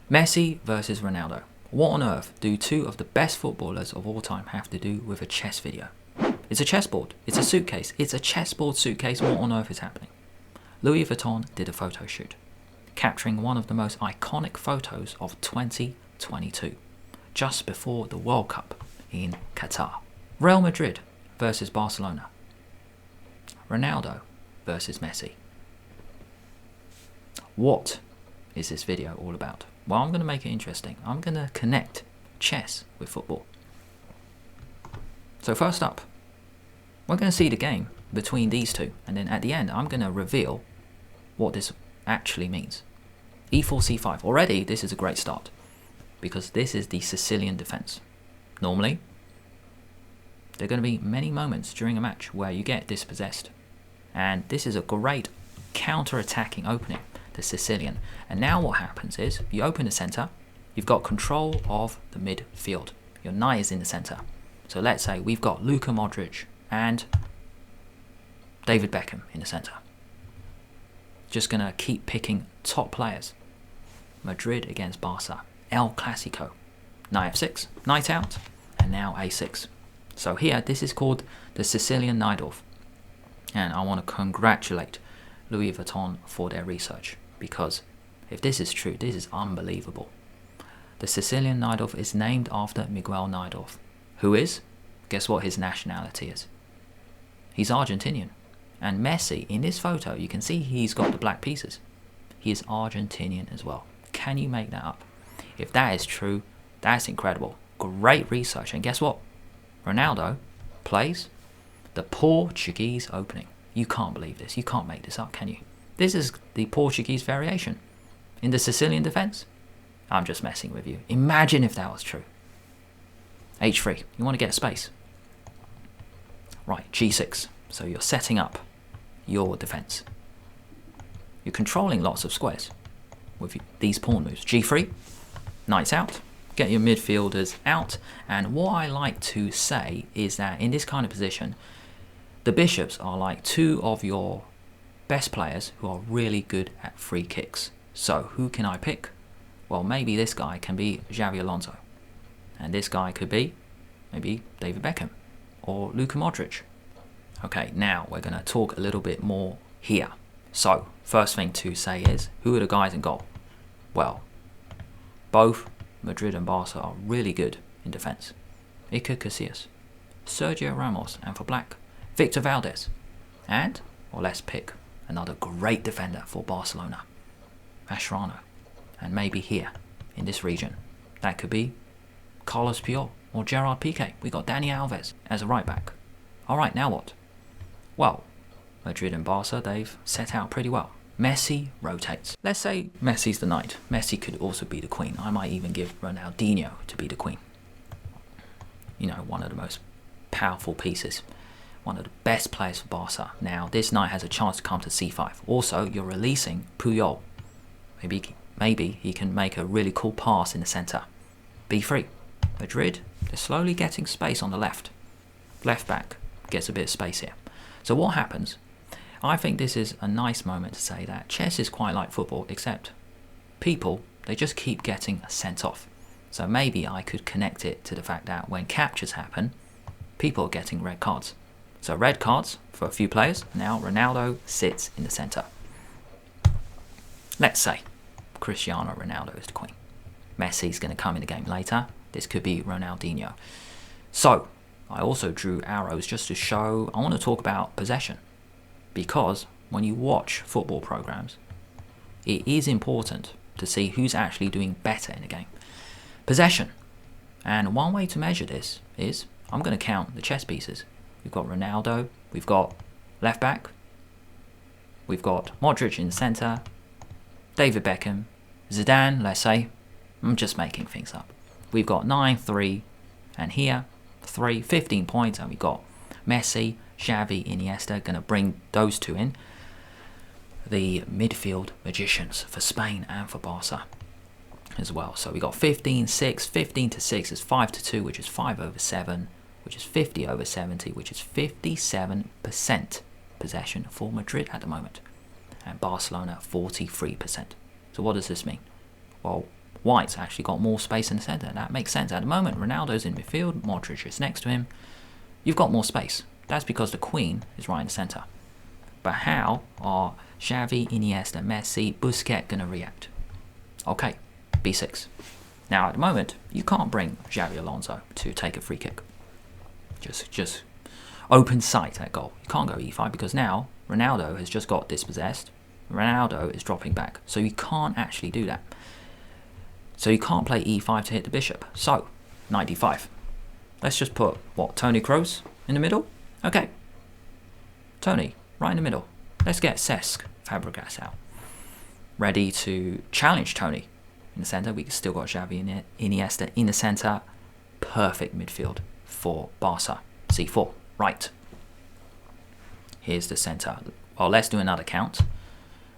Messi versus Ronaldo. What on earth do two of the best footballers of all time have to do with a chess video? It's a chessboard. It's a suitcase. It's a chessboard suitcase. What on earth is happening? Louis Vuitton did a photo shoot, capturing one of the most iconic photos of 2022, just before the World Cup in Qatar. Real Madrid versus Barcelona. Ronaldo versus Messi. What is this video all about? Well, I'm going to make it interesting. I'm going to connect chess with football. So first up, we're going to see the game between these two, and then at the end I'm going to reveal what this actually means. E4, C5. Already this is a great start, because this is the Sicilian defense. Normally, there are going to be many moments during a match where you get dispossessed, and this is a great counter-attacking opening, the Sicilian. And now what happens is, you open the center, you've got control of the midfield. Your knight is in the center. So let's say we've got Luka Modric and David Beckham in the center. Just gonna keep picking top players. Madrid against Barca. El Clasico. Knight f6, knight out, and now a6. So here, this is called the Sicilian Najdorf. And I want to congratulate Louis Vuitton for their research, because if this is true, this is unbelievable. The Sicilian Najdorf is named after Miguel Najdorf, who is, guess what his nationality is? He's Argentinian. And Messi, in this photo, you can see he's got the black pieces. He is Argentinian as well. Can you make that up? If that is true, that's incredible. Great research. And guess what? Ronaldo plays the Portuguese opening. You can't believe this. You can't make this up, can you? This is the Portuguese variation in the Sicilian defense. I'm just messing with you. Imagine if that was true. H3. You want to get a space. Right, G6. So you're setting up your defense. You're controlling lots of squares with these pawn moves. G3. Knights out. Get your midfielders out. And what I like to say is that in this kind of position, the bishops are like two of your best players who are really good at free kicks. So who can I pick? Well, maybe this guy can be Xavi Alonso. And this guy could be maybe David Beckham or Luka Modric. Okay, now we're going to talk a little bit more here. So, first thing to say is, who are the guys in goal? Well, both Madrid and Barca are really good in defense. Iker Casillas, Sergio Ramos, and for black, Victor Valdez. And, well, let's pick another great defender for Barcelona, Mascherano. And maybe here, in this region, that could be Carlos Puyol or Gerard Piqué. We got Dani Alves as a right back. Alright, now what? Well, Madrid and Barca, they've set out pretty well. Messi rotates. Let's say Messi's the knight. Messi could also be the queen. I might even give Ronaldinho to be the queen. You know, one of the most powerful pieces. One of the best players for Barca. Now, this knight has a chance to come to c5. Also, you're releasing Puyol. Maybe he can make a really cool pass in the center. b3. Madrid, they're slowly getting space on the left. Left back gets a bit of space here. So what happens? I think this is a nice moment to say that chess is quite like football, except people, they just keep getting sent off. So maybe I could connect it to the fact that when captures happen, people are getting red cards. So red cards for a few players. Now Ronaldo sits in the center. Let's say Cristiano Ronaldo is the queen. Messi's going to come in the game later. This could be Ronaldinho. So I also drew arrows just to show, I want to talk about possession. Because when you watch football programs, it is important to see who's actually doing better in the game. Possession. And one way to measure this is, I'm going to count the chess pieces. We've got Ronaldo, we've got left back, we've got Modric in the center, David Beckham, Zidane, let's say. I'm just making things up. We've got 9, 3, and here 3, 15 points, and we've got Messi, Xavi, Iniesta, going to bring those two in. The midfield magicians for Spain and for Barca as well. So we got 15, 6, 15 to 6 is 5 to 2, which is 5 over 7, which is 50 over 70, which is 57% possession for Madrid at the moment. And Barcelona, 43%. So what does this mean? Well, White's actually got more space in the centre. That makes sense. At the moment, Ronaldo's in midfield, Modric is next to him. You've got more space. That's because the queen is right in the centre. But how are Xavi, Iniesta, Messi, Busquets going to react? Okay, B6. Now, at the moment, you can't bring Xavi Alonso to take a free kick. Just open sight at goal. You can't go E5 because now Ronaldo has just got dispossessed. Ronaldo is dropping back. So you can't actually do that. So you can't play E5 to hit the bishop. So, knight D5. Let's just put, what, Toni Kroos in the middle? Okay. Tony, right in the middle. Let's get Cesc Fabregas out. Ready to challenge Tony in the centre. We still got Xavi and Iniesta in the centre. Perfect midfield for Barca. C4. Right. Here's the centre. Well, let's do another count.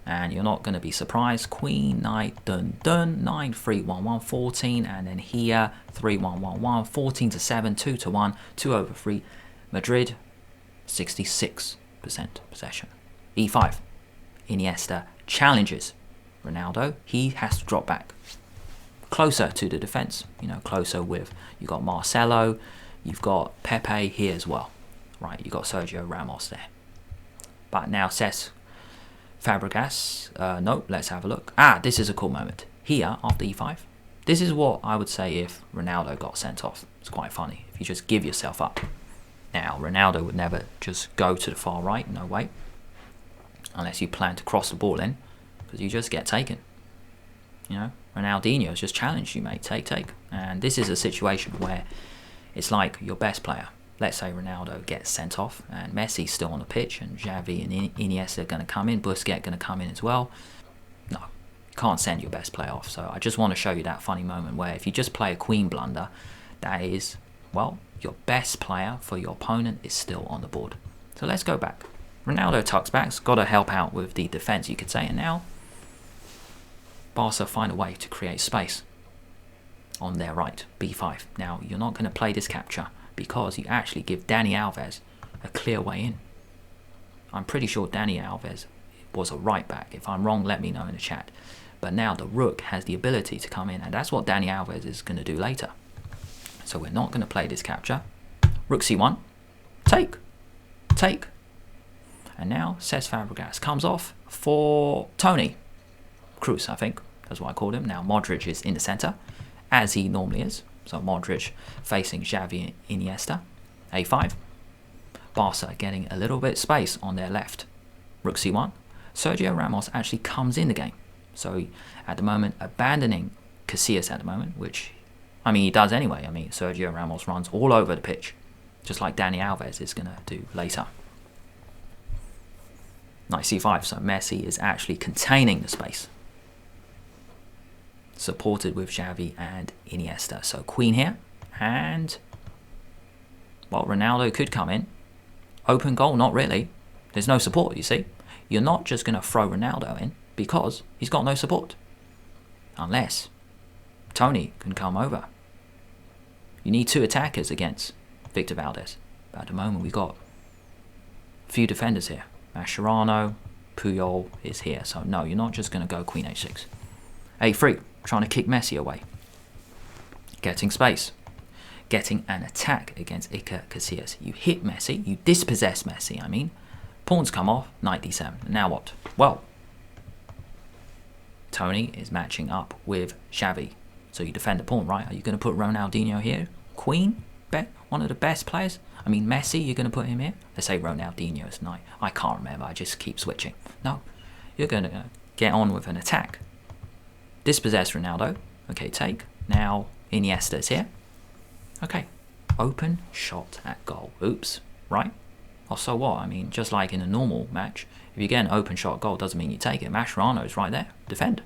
And you're not going to be surprised. Queen, knight, dun, dun, 9, 3, 1, 1, 14. And then here, 3, 1, 1, 1, 14 to 7, 2 to 1, 2 over 3. Madrid, 66% possession. E5. Iniesta challenges Ronaldo. He has to drop back closer to the defence. You know, closer with, you've got Marcelo, you've got Pepe here as well. Right, you've got Sergio Ramos there. But now Cesc Fabregas, no, let's have a look. This is a cool moment. Here, after E5, this is what I would say if Ronaldo got sent off. It's quite funny, if you just give yourself up. Now, Ronaldo would never just go to the far right, no way. Unless you plan to cross the ball in, because you just get taken. You know, Ronaldinho's just challenged you, mate, take. And this is a situation where it's like your best player. Let's say Ronaldo gets sent off and Messi's still on the pitch and Xavi and Iniesta are going to come in, Busquets going to come in as well. No, you can't send your best player off. So I just want to show you that funny moment where if you just play a queen blunder, that is, well, your best player for your opponent is still on the board. So let's go back. Ronaldo tucks back, got to help out with the defence, you could say. And now Barca find a way to create space on their right, B5. Now, you're not going to play this capture because you actually give Dani Alves a clear way in. I'm pretty sure Dani Alves was a right back. If I'm wrong, let me know in the chat. But now the rook has the ability to come in, and that's what Dani Alves is going to do later. So we're not going to play this capture. Rook C1. Take. And now Cesc Fabregas comes off for Toni Kroos, I think. That's what I called him. Now Modric is in the centre, as he normally is. So Modric facing Xavi and Iniesta. A5. Barca getting a little bit space on their left. Rook C1. Sergio Ramos actually comes in the game. So at the moment, abandoning Casillas at the moment, which, I mean, he does anyway. I mean, Sergio Ramos runs all over the pitch, just like Dani Alves is going to do later. Knight C5. So Messi is actually containing the space, supported with Xavi and Iniesta. So queen here, and, well, Ronaldo could come in. Open goal, not really. There's no support, you see. You're not just going to throw Ronaldo in because he's got no support. Unless Toni can come over. You need two attackers against Victor Valdez. But at the moment, we've got a few defenders here. Mascherano, Puyol is here. So no, you're not just going to go Queen H6. A3, trying to kick Messi away. Getting space. Getting an attack against Iker Casillas. You hit Messi, you dispossess Messi, I mean. Pawns come off, knight d7. Now what? Well, Toni is matching up with Xavi. So you defend the pawn, right? Are you going to put Ronaldinho here? Queen? One of the best players? I mean, Messi, you're going to put him here? Let's say Ronaldinho is knight. I can't remember, I just keep switching. No, you're going to get on with an attack. Dispossess Ronaldo. Okay, take. Now Iniesta is here. Okay, open shot at goal. Oops, right? Well, so what? I mean, just like in a normal match, if you get an open shot goal, doesn't mean you take it. Mascherano's right there, defend.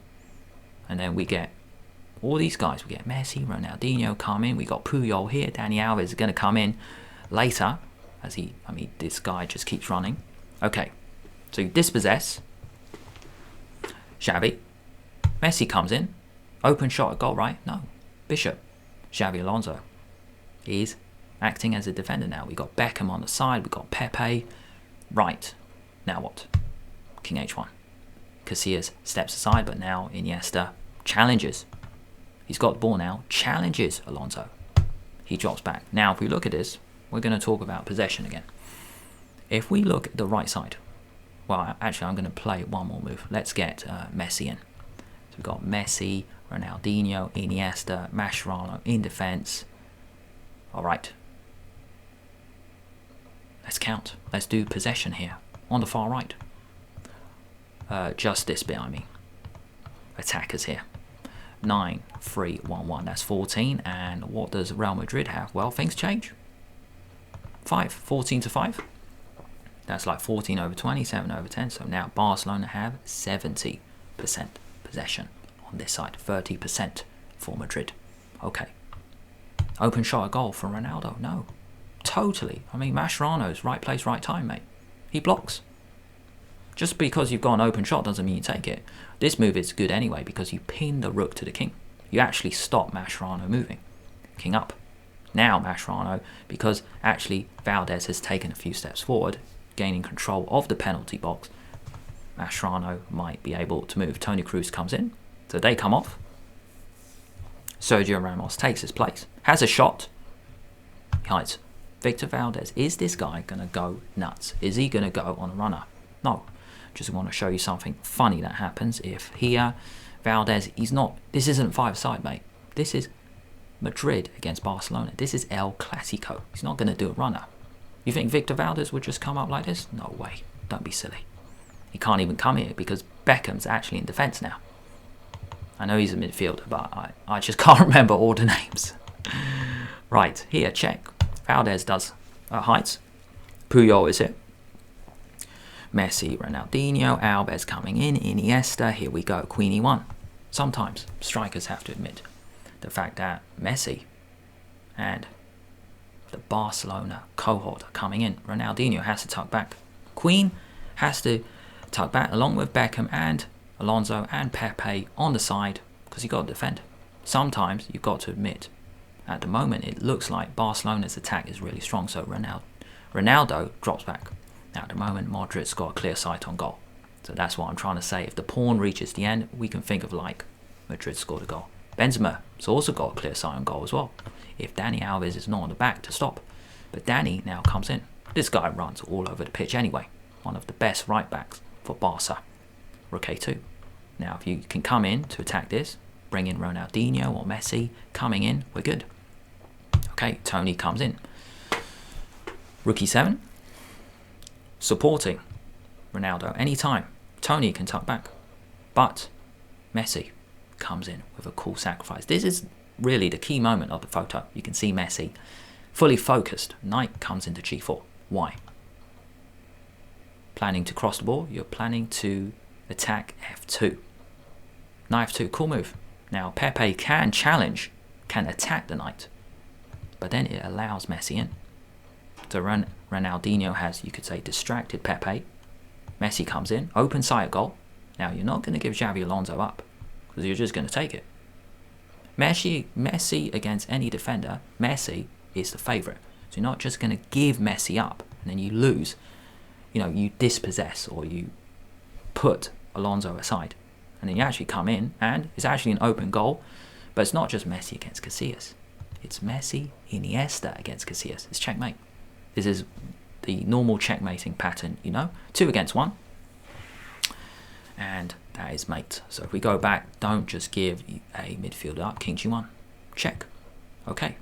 And then we get all these guys. We get Messi, Ronaldinho come in. We got Puyol here. Dani Alves is going to come in later, as this guy just keeps running. Okay, so you dispossess Xavi. Messi comes in. Open shot at goal, right? No. Bishop. Xavi Alonso is acting as a defender now. We got Beckham on the side. We got Pepe. Right. Now what? King H1. Casillas steps aside, but now Iniesta challenges. He's got the ball now, challenges Alonso. He drops back. Now, if we look at this, we're going to talk about possession again. If we look at the right side, well, actually, I'm going to play one more move. Let's get Messi in. So we've got Messi, Ronaldinho, Iniesta, Mascherano in defense. All right. Let's count. Let's do possession here on the far right. Just this bit, I mean. Attackers here. 9, 3, 1, 1. That's 14. And what does Real Madrid have? Well, things change. 5. 14 to 5. That's like 14 over 20, 7 over 10. So now Barcelona have 70% possession on this side. 30% for Madrid. Okay. Open shot, a goal for Ronaldo? No. Totally. I mean, Mascherano's right place, right time, mate. He blocks. Just because you've got an open shot doesn't mean you take it. This move is good anyway because you pin the rook to the king. You actually stop Mascherano moving. King up. Now Mascherano, because actually Valdez has taken a few steps forward, gaining control of the penalty box, Mascherano might be able to move. Toni Kroos comes in, so they come off. Sergio Ramos takes his place, has a shot. He hides. Victor Valdez, is this guy going to go nuts? Is he going to go on a runner? No. Just want to show you something funny that happens if here Valdez, this isn't five-side, mate. This is Madrid against Barcelona. This is El Clasico. He's not going to do a runner. You think Victor Valdez would just come up like this? No way. Don't be silly. He can't even come here because Beckham's actually in defence now. I know he's a midfielder, but I just can't remember all the names. Right, here, check. Valdez does heights. Puyol is here. Messi, Ronaldinho, Alves coming in, Iniesta, here we go, Queenie 1. Sometimes strikers have to admit the fact that Messi and the Barcelona cohort are coming in. Ronaldinho has to tuck back. Queen has to tuck back along with Beckham and Alonso and Pepe on the side because you've got to defend. Sometimes you've got to admit, at the moment it looks like Barcelona's attack is really strong, so Ronaldo drops back. Now, at the moment, Madrid's got a clear sight on goal. So that's what I'm trying to say. If the pawn reaches the end, we can think of like Madrid scored a goal. Benzema has also got a clear sight on goal as well. If Dani Alves is not on the back to stop. But Dani now comes in. This guy runs all over the pitch anyway. One of the best right backs for Barca. Rook A2. Now, if you can come in to attack this, bring in Ronaldinho or Messi coming in, we're good. Okay, Toni comes in. Rook E7. Supporting Ronaldo anytime. Toni can tuck back. But Messi comes in with a cool sacrifice. This is really the key moment of the photo. You can see Messi fully focused. Knight comes into G4. Why? Planning to cross the ball. You're planning to attack F2. Knight F2. Cool move. Now Pepe can challenge, can attack the knight. But then it allows Messi in. So Ronaldinho has, you could say, distracted Pepe. Messi comes in, open sight goal. Now, you're not going to give Xavi Alonso up because you're just going to take it. Messi against any defender, Messi is the favourite. So you're not just going to give Messi up and then you lose. You dispossess or you put Alonso aside. And then you actually come in and it's actually an open goal. But it's not just Messi against Casillas. It's Messi, Iniesta against Casillas. It's checkmate. This is the normal checkmating pattern, 2 against 1. And that is mate. So if we go back, don't just give a midfielder up. King G1. Check. Okay.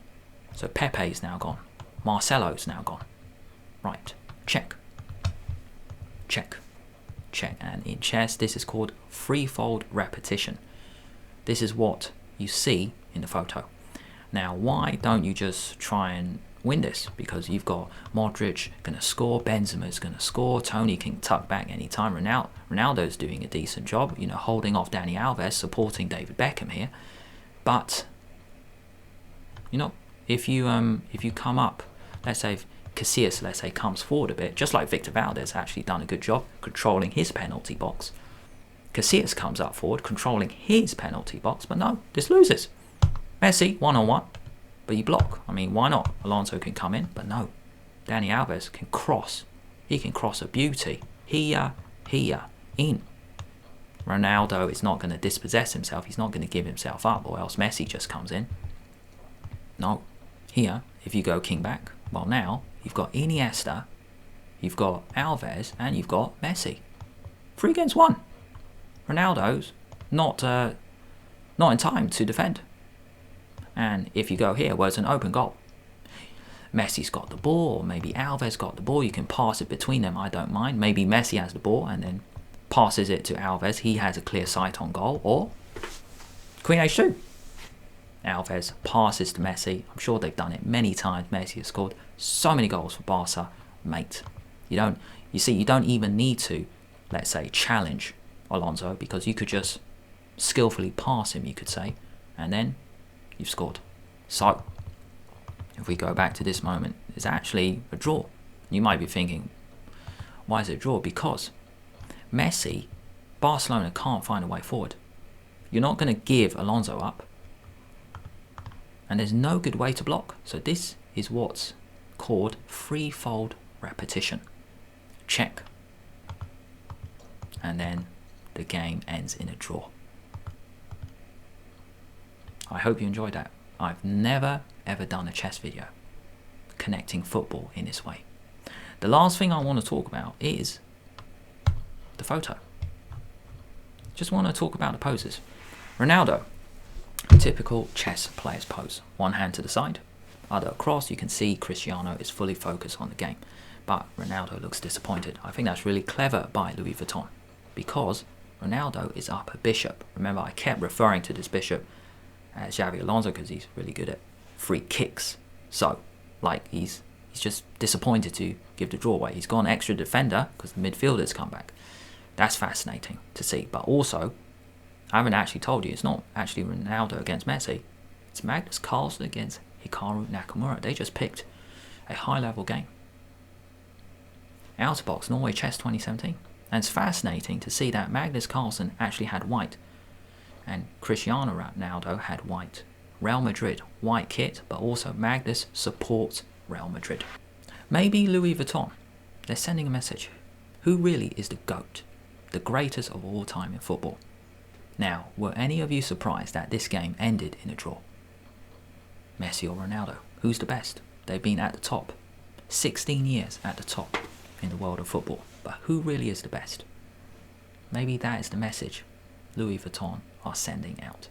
So Pepe's now gone. Marcelo's now gone. Right. Check. Check. Check. And in chess, this is called threefold repetition. This is what you see in the photo. Now, why don't you just try and win this? Because you've got Modric going to score, Benzema's going to score, Toni can tuck back anytime, Ronaldo's doing a decent job, holding off Dani Alves, supporting David Beckham here. But, if you come up, let's say if Casillas, comes forward a bit, just like Victor Valdez actually done a good job controlling his penalty box. Casillas comes up forward, controlling his penalty box, but no, this loses. Messi, one-on-one, but you block. I mean, why not? Alonso can come in, but no. Dani Alves can cross. He can cross a beauty. Here, in. Ronaldo is not going to dispossess himself. He's not going to give himself up, or else Messi just comes in. No. Here, if you go king back, well, now you've got Iniesta, you've got Alves, and you've got Messi. 3 against 1. Ronaldo's not in time to defend. And if you go here, well, it's an open goal. Messi's got the ball, or maybe Alves got the ball. You can pass it between them, I don't mind. Maybe Messi has the ball and then passes it to Alves. He has a clear sight on goal. Or Queen H2. Alves passes to Messi. I'm sure they've done it many times. Messi has scored so many goals for Barca. Mate, you don't even need to, let's say, challenge Alonso, because you could just skillfully pass him, you could say, and then you've scored. So, if we go back to this moment, it's actually a draw. You might be thinking, why is it a draw? Because Messi, Barcelona can't find a way forward. You're not going to give Alonso up, and there's no good way to block. So this is what's called threefold repetition. Check. And then the game ends in a draw. I hope you enjoyed that. I've never ever done a chess video connecting football in this way. The last thing I want to talk about is the photo. Just want to talk about the poses. Ronaldo, typical chess player's pose. One hand to the side, other across. You can see Cristiano is fully focused on the game, but Ronaldo looks disappointed. I think that's really clever by Louis Vuitton, because Ronaldo is up a bishop. Remember, I kept referring to this bishop as Xavi Alonso because he's really good at free kicks. So, like, he's just disappointed to give the draw away. He's gone extra defender because the midfielders come back. That's fascinating to see. But also, I haven't actually told you, it's not actually Ronaldo against Messi. It's Magnus Carlsen against Hikaru Nakamura. They just picked a high-level game. Outer Box, Norway Chess 2017. And it's fascinating to see that Magnus Carlsen actually had white, and Cristiano Ronaldo had white. Real Madrid, white kit, but also Magnus supports Real Madrid. Maybe Louis Vuitton, they're sending a message. Who really is the GOAT, the greatest of all time in football? Now, were any of you surprised that this game ended in a draw? Messi or Ronaldo? Who's the best? They've been at the top. 16 years at the top in the world of football. But who really is the best? Maybe that is the message Louis Vuitton are sending out.